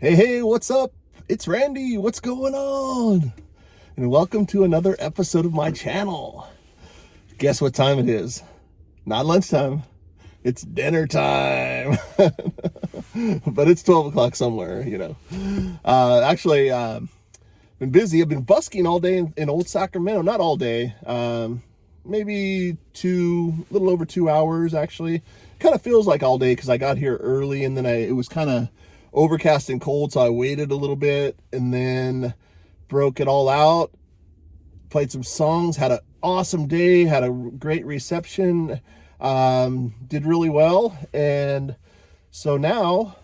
Hey, what's up? It's Randy. What's going on? And welcome to another episode of my channel. Guess what time it is? Not lunchtime. It's dinner time. But it's 12 o'clock somewhere, Actually, been busy. I've been busking all day in old Sacramento. Not all day. Maybe little over 2 hours, actually. Kind of feels like all day because I got here early and then it was kind of overcast and cold, so I waited a little bit and then broke it all out, played some songs, had an awesome day, had a great reception, did really well. And so now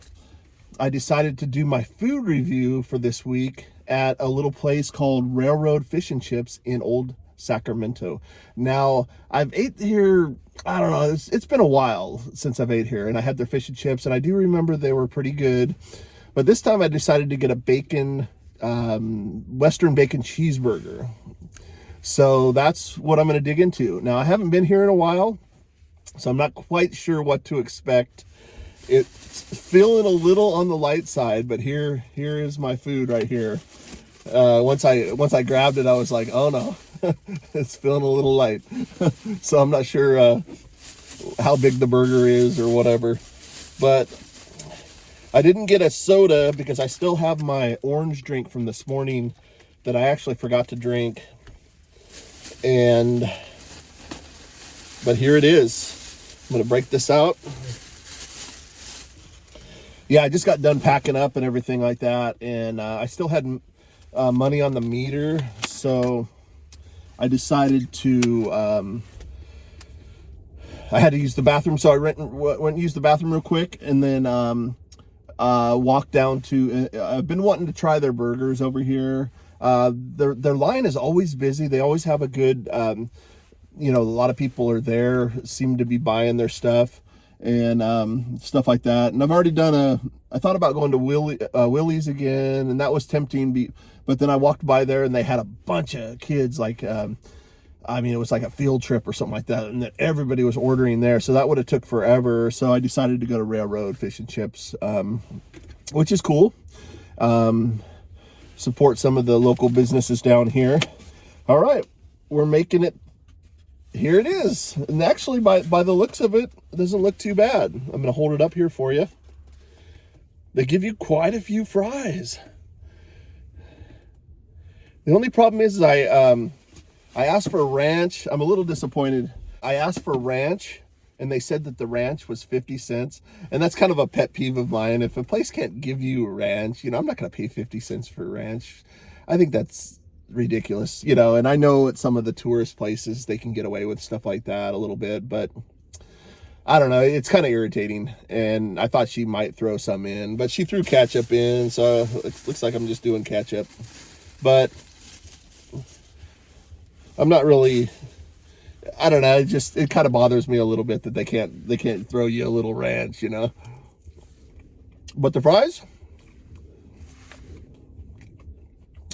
I decided to do my food review for this week at a little place called Railroad Fish and Chips in Old Sacramento. Now, I've ate here, I don't know, it's been a while since I've ate here, and I had their fish and chips, and I do remember they were pretty good. But this time I decided to get a Western bacon cheeseburger. So that's what I'm going to dig into. Now, I haven't been here in a while, so I'm not quite sure what to expect. It's feeling a little on the light side, but here is my food right here. Once I grabbed it, I was like, oh no, it's feeling a little light. So I'm not sure how big the burger is or whatever. But I didn't get a soda because I still have my orange drink from this morning that I actually forgot to drink. But here it is. I'm going to break this out. Yeah, I just got done packing up and everything like that. And I still had money on the meter, so I decided to I had to use the bathroom, so I went and used the bathroom real quick, and then walked down to I've been wanting to try their burgers over here. Their line is always busy. They always have a good a lot of people are there, seem to be buying their stuff and stuff like that. And I've already done I thought about going to Willie's again, and that was tempting, but then I walked by there and they had a bunch of kids, like it was like a field trip or something like that, and that everybody was ordering there, so that would have took forever. So I decided to go to Railroad Fish and Chips, which is cool. Support some of the local businesses down here. All right, we're making it. Here it is. And actually, by the looks of it, it doesn't look too bad. I'm going to hold it up here for you. They give you quite a few fries. The only problem is I asked for ranch. I'm a little disappointed. I asked for ranch, and they said that the ranch was 50 cents. And that's kind of a pet peeve of mine. If a place can't give you ranch, I'm not going to pay 50 cents for ranch. I think that's ridiculous, and I know at some of the tourist places they can get away with stuff like that a little bit, but I don't know, it's kind of irritating. And I thought she might throw some in, but she threw ketchup in, so it looks like I'm just doing ketchup. But I'm not really, I don't know, it kind of bothers me a little bit that they can't throw you a little ranch, But the fries,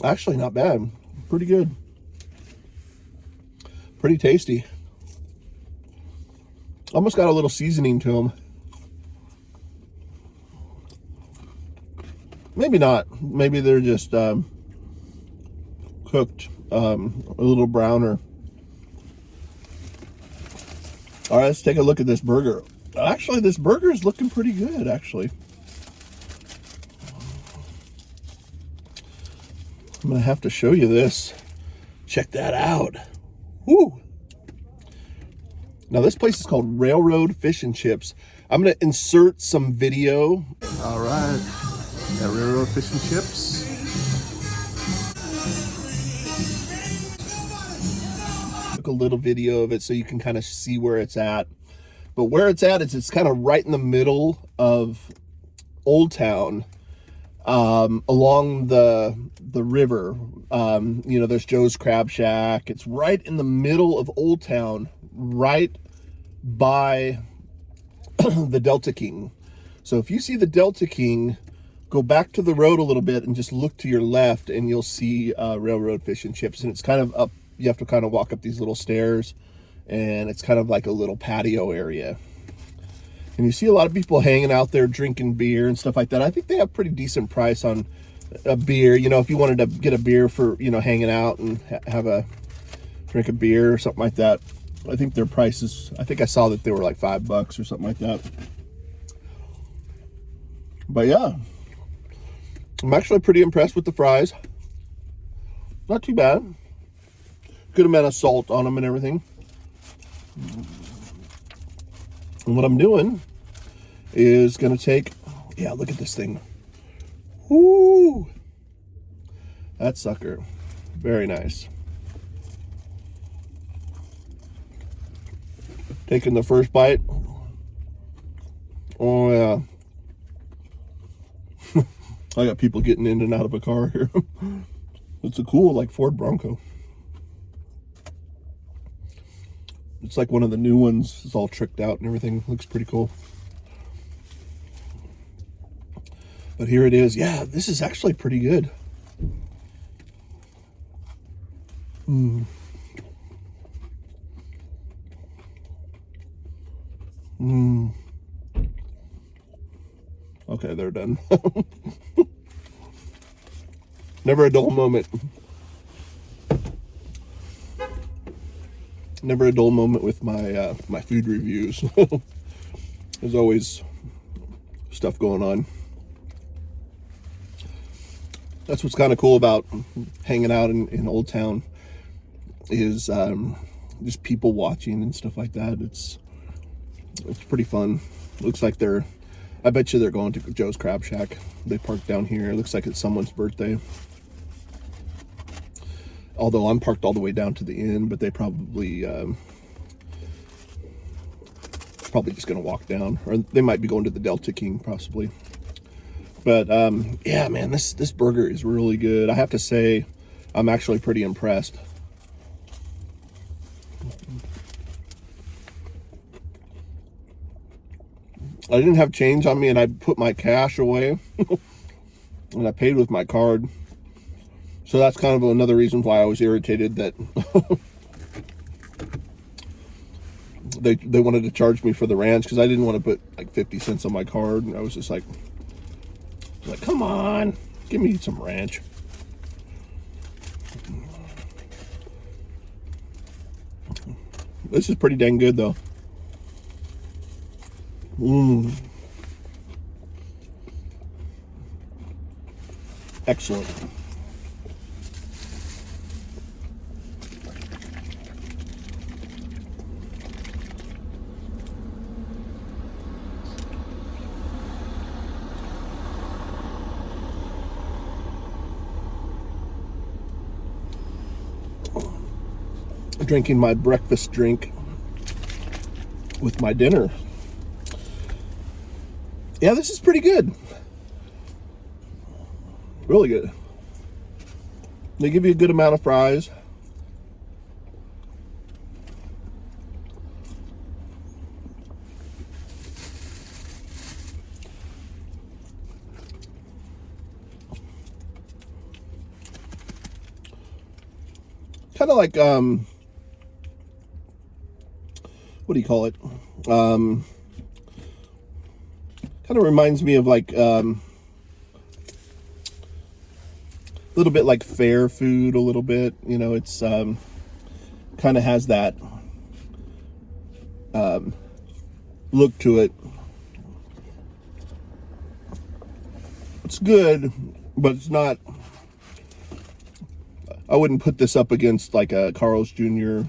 actually not bad. Pretty good. Pretty tasty. Almost got a little seasoning to them. Maybe not. Maybe they're just cooked a little browner. All right, let's take a look at this burger. Actually, this burger is looking pretty good, actually. I'm going to have to show you this. Check that out. Woo! Now, this place is called Railroad Fish and Chips. I'm going to insert some video. All right. Got Railroad Fish and Chips. Took a little video of it so you can kind of see where it's at. But where it's at is it's kind of right in the middle of Old Town. Along the river, there's Joe's Crab Shack. It's right in the middle of Old Town, right by the Delta King. So if you see the Delta King, go back to the road a little bit and just look to your left, and you'll see Railroad Fish and Chips. And it's kind of up, you have to kind of walk up these little stairs, and it's kind of like a little patio area. And you see a lot of people hanging out there drinking beer and stuff like that. I think they have pretty decent price on a beer. You know, if you wanted to get a beer for, you know, hanging out and have a drink a beer or something like that, I think their prices, I think I saw that they were like $5 or something like that. But yeah, I'm actually pretty impressed with the fries. Not too bad. Good amount of salt on them and everything. And what I'm doing is going to take, yeah, look at this thing. Woo! That sucker. Very nice. Taking the first bite. Oh, yeah. I got people getting in and out of a car here. It's a cool, like, Ford Bronco. It's like one of the new ones. It's all tricked out and everything. Looks pretty cool. But here it is. Yeah, this is actually pretty good. Okay, they're done. Never a dull moment. Never a dull moment with my my food reviews. There's always stuff going on. That's what's kind of cool about hanging out in Old Town is just people watching and stuff like that. It's pretty fun. Looks like I bet you they're going to Joe's Crab Shack. They parked down here. It looks like it's someone's birthday. Although I'm parked all the way down to the end, but they probably just going to walk down, or they might be going to the Delta King possibly. But yeah, man, this burger is really good. I have to say, I'm actually pretty impressed. I didn't have change on me, and I put my cash away, and I paid with my card. So that's kind of another reason why I was irritated that they wanted to charge me for the ranch, because I didn't want to put like 50 cents on my card, and I was just like, come on, give me some ranch. This is pretty dang good though. Excellent. Drinking my breakfast drink with my dinner. Yeah, this is pretty good. Really good. They give you a good amount of fries. Kind of like what do you call it? Kind of reminds me of like a little bit like fair food, a little bit. You know, it's kind of has that look to it. It's good, but it's not. I wouldn't put this up against like a Carl's Jr.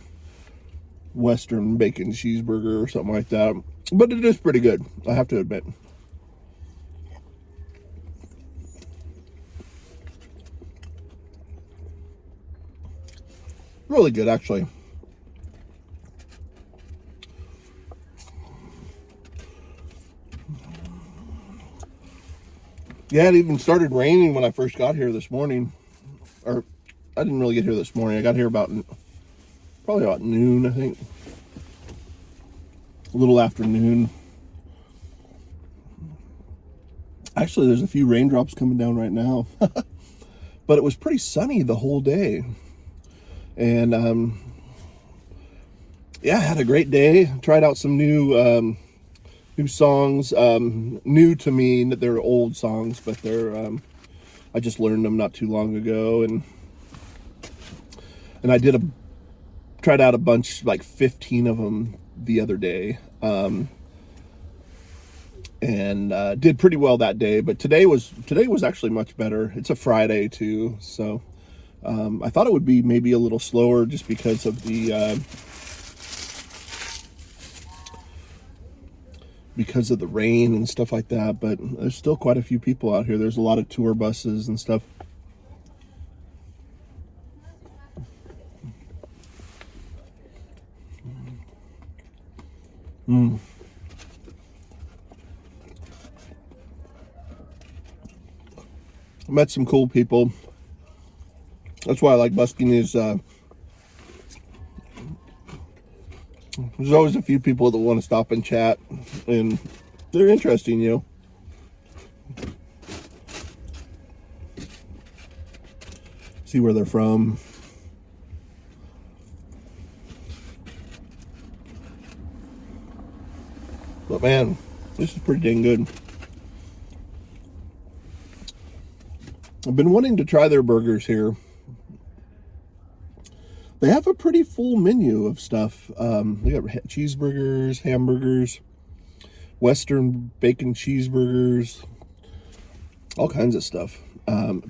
Western bacon cheeseburger or something like that, but it is pretty good, I have to admit. Really good, actually. Yeah, it even started raining when I first got here this morning. Or, I didn't really get here this morning. I got here probably about noon, I think. A little after noon. Actually, there's a few raindrops coming down right now. But it was pretty sunny the whole day. And, yeah, I had a great day. Tried out some new new songs, new to me. They're old songs, but they're I just learned them not too long ago, and I tried out a bunch, like 15 of them the other day, and did pretty well that day. But today was actually much better. It's a Friday too, so I thought it would be maybe a little slower just because of the rain and stuff like that. But there's still quite a few people out here. There's a lot of tour buses and stuff. Met some cool people. That's why I like busking. Is there's always a few people that want to stop and chat, and they're interesting, you know. See where they're from. But man, this is pretty dang good. I've been wanting to try their burgers here. They have a pretty full menu of stuff. They got cheeseburgers, hamburgers, Western bacon cheeseburgers, all kinds of stuff.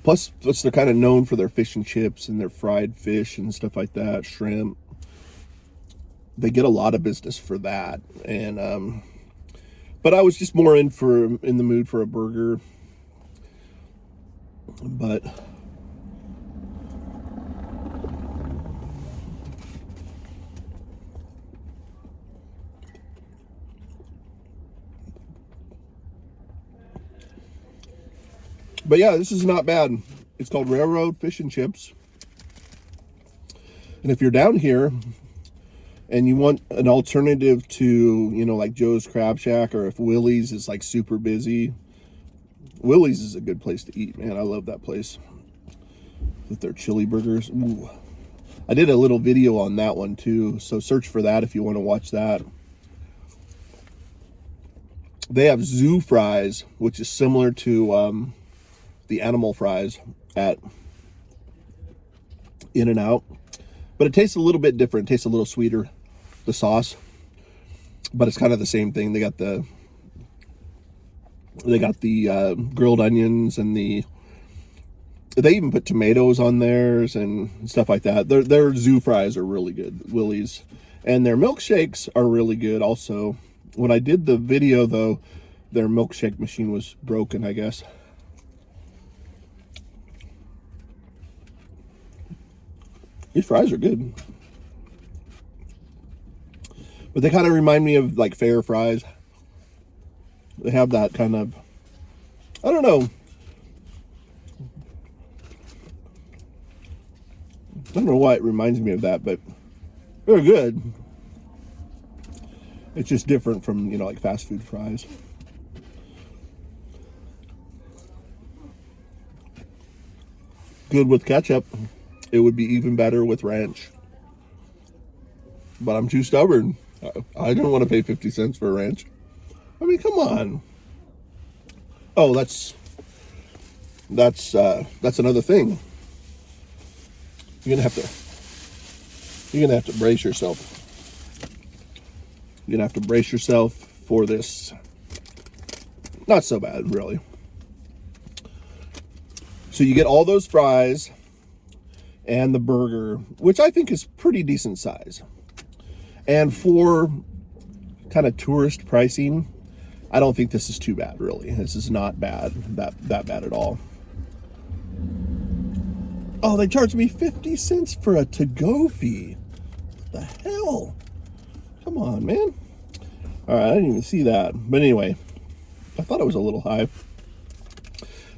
Plus they're kind of known for their fish and chips and their fried fish and stuff like that, shrimp. They get a lot of business for that. And but I was just more in the mood for a burger. But yeah, this is not bad. It's called Railroad Fish and Chips. And if you're down here and you want an alternative to, you know, like Joe's Crab Shack, or if Willie's is like super busy, Willie's is a good place to eat, man. I love that place with their chili burgers. Ooh. I did a little video on that one too, so search for that if you want to watch that. They have zoo fries, which is similar to the animal fries at In-N-Out, but it tastes a little bit different. It tastes a little sweeter, the sauce, but it's kind of the same thing. They got the grilled onions, and they even put tomatoes on theirs and stuff like that. Their zoo fries are really good, Willie's, and their milkshakes are really good also. When I did the video though, their milkshake machine was broken, I guess. These fries are good, but they kind of remind me of like fair fries. They have that kind of, I don't know. I don't know why it reminds me of that, but they're good. It's just different from, you know, like fast food fries. Good with ketchup. It would be even better with ranch. But I'm too stubborn. I don't want to pay 50 cents for a ranch. I mean, come on. Oh, that's another thing. You're gonna have to brace yourself. You're gonna have to brace yourself for this. Not so bad, really. So you get all those fries and the burger, which I think is pretty decent size. And for kind of tourist pricing, I don't think this is too bad, really. This is not bad, that bad at all. Oh, they charged me 50 cents for a to-go fee. What the hell? Come on, man. All right, I didn't even see that. But anyway, I thought it was a little high.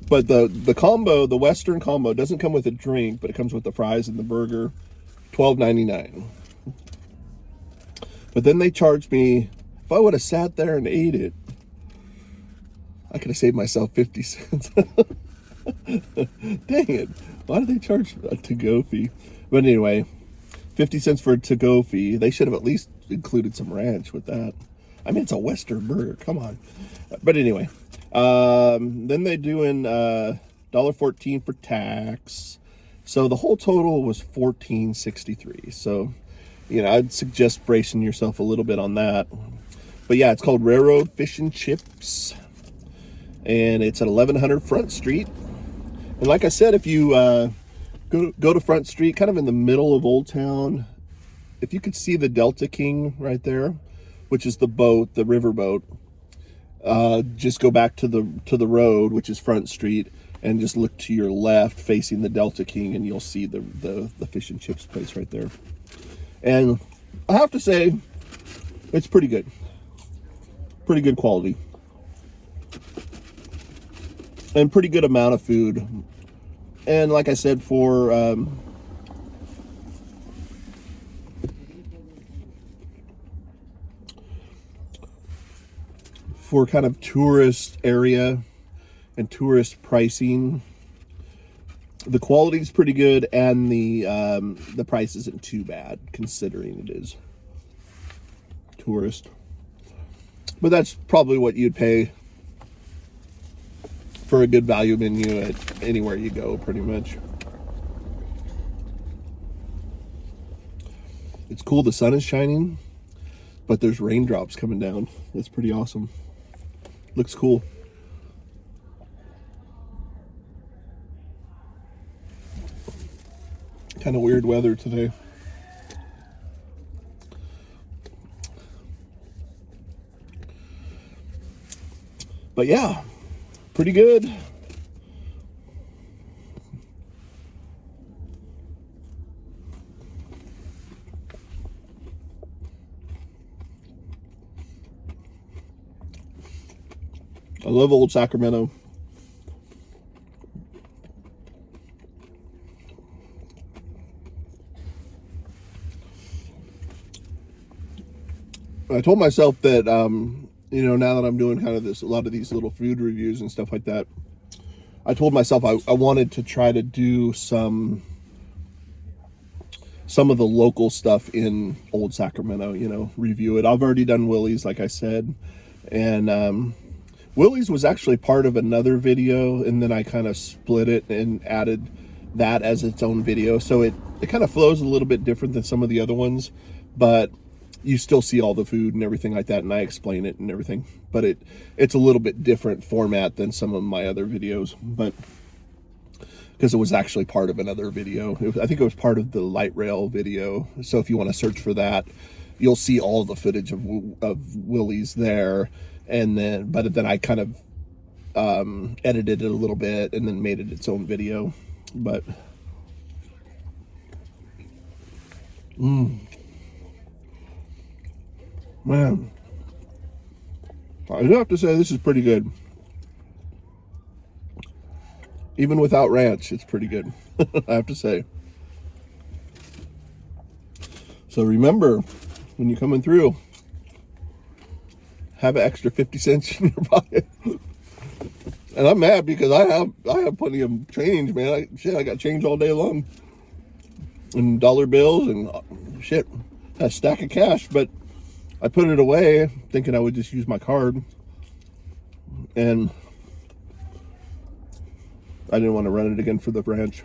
But the combo, the Western combo, doesn't come with a drink, but it comes with the fries and the burger, $12.99. But then they charged me, if I would have sat there and ate it, I could have saved myself 50 cents. Dang it. Why did they charge a to-go fee? But anyway, 50 cents for a to-go fee. They should have at least included some ranch with that. I mean, it's a Western burger. Come on. But anyway, then they doing $1.14 for tax. So the whole total was $14.63. So, you know, I'd suggest bracing yourself a little bit on that. But yeah, it's called Railroad Fish and Chips, and it's at 1100 Front Street. And like I said, if you go to Front Street, kind of in the middle of Old Town, if you could see the Delta King right there, which is the boat, the river boat, just go back to the road, which is Front Street, and just look to your left facing the Delta King, and you'll see the fish and chips place right there. And I have to say, it's pretty good. Pretty good quality. And pretty good amount of food. And like I said, for kind of tourist area and tourist pricing, the quality is pretty good, and the price isn't too bad considering it is tourist. But that's probably what you'd pay for a good value menu at anywhere you go, pretty much. It's cool, the sun is shining, but there's raindrops coming down. That's pretty awesome. Looks cool. Kind of weird weather today. But yeah, pretty good. I love old Sacramento. I told myself that, you know, now that I'm doing kind of a lot of these little food reviews and stuff like that, I told myself I wanted to try to do some of the local stuff in old Sacramento, you know, review it. I've already done Willie's, like I said, and Willie's was actually part of another video, and then I kind of split it and added that as its own video. So it kind of flows a little bit different than some of the other ones, but you still see all the food and everything like that, and I explain it and everything. But it's a little bit different format than some of my other videos, but because it was actually part of another video. I think it was part of the light rail video. So if you want to search for that, you'll see all the footage of Willie's there. And then, but then I kind of edited it a little bit and then made it its own video. But man, I do have to say this is pretty good. Even without ranch, it's pretty good. I have to say. So remember, when you're coming through, have an extra 50 cents in your pocket. And I'm mad because I have plenty of change, man. I got change all day long. And dollar bills and shit. A stack of cash, but I put it away thinking I would just use my card. And I didn't want to run it again for the ranch.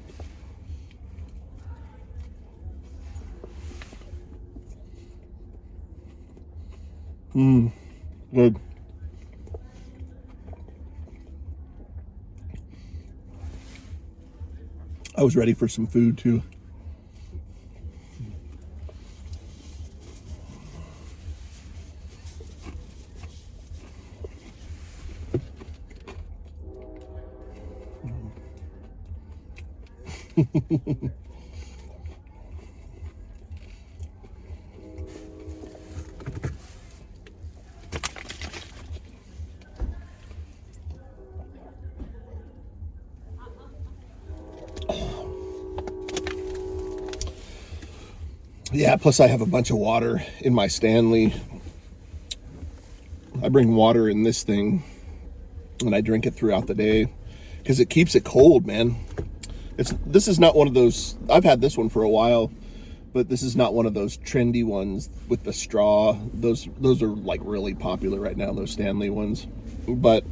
Good. I was ready for some food too. Yeah, plus I have a bunch of water in my Stanley. I bring water in this thing and I drink it throughout the day because it keeps it cold, man. This is not one of those, I've had this one for a while, but this is not one of those trendy ones with the straw. Those are like really popular right now, those Stanley ones. But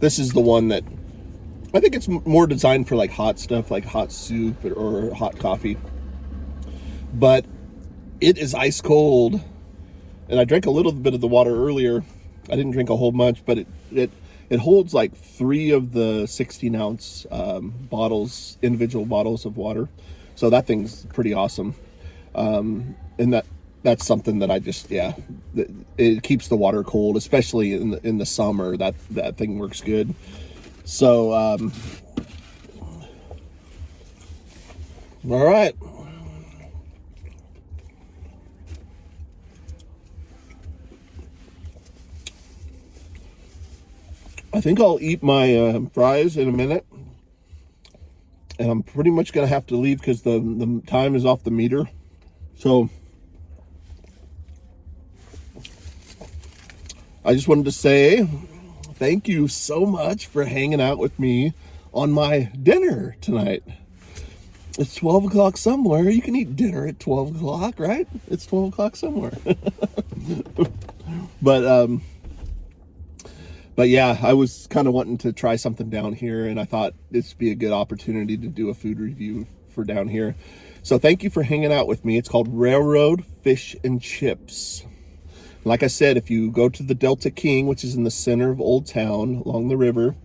this is the one that I think it's more designed for like hot stuff, like hot soup or hot coffee. But it is ice cold, and I drank a little bit of the water earlier. I didn't drink a whole bunch, but it holds like 3 of the 16-ounce bottles, individual bottles of water. So that thing's pretty awesome. And that's something that I just, it keeps the water cold, especially in the summer. That thing works good. So, all right. I think I'll eat my fries in a minute, and I'm pretty much gonna have to leave because the time is off the meter. So I just wanted to say thank you so much for hanging out with me on my dinner tonight. It's 12 o'clock somewhere. You can eat dinner at 12 o'clock, right? It's 12 o'clock somewhere. But yeah, I was kind of wanting to try something down here, and I thought this would be a good opportunity to do a food review for down here. So thank you for hanging out with me. It's called Railroad Fish and Chips. Like I said, if you go to the Delta King, which is in the center of Old Town along the river,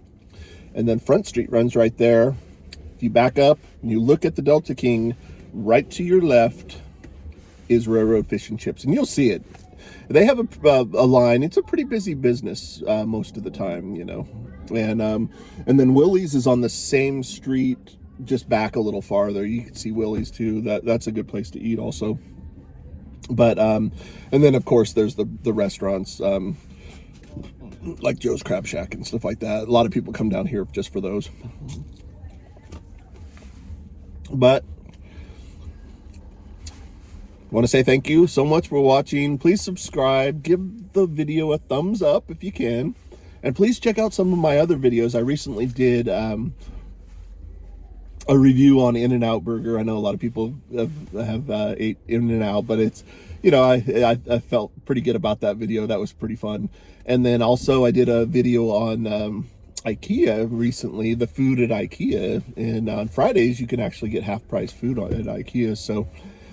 and then Front Street runs right there. If you back up and you look at the Delta King, right to your left is Railroad Fish and Chips, and you'll see it. They have a line. It's a pretty busy business most of the time, you know. And then Willie's is on the same street, just back a little farther. You can see Willie's too. That's a good place to eat also. But and then of course there's the restaurants like Joe's Crab Shack and stuff like that. A lot of people come down here just for those. But I want to say thank you so much for watching. Please subscribe, give the video a thumbs up if you can, and please check out some of my other videos. I recently did a review on In-N-Out Burger. I know a lot of people have ate In-N-Out, but it's, you know, I felt pretty good about that video. That was pretty fun. And then also I did a video on IKEA recently, the food at IKEA, and on Fridays you can actually get half-price food at IKEA. So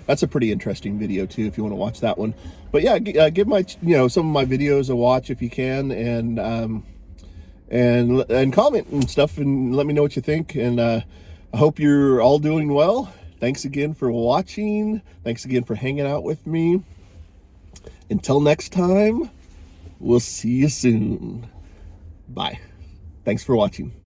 that's a pretty interesting video too, if you want to watch that one. But yeah, give my, you know, some of my videos a watch if you can, and comment and stuff, and let me know what you think. And I hope you're all doing well. Thanks again for watching. Thanks again for hanging out with me. Until next time, we'll see you soon. Bye. Thanks for watching.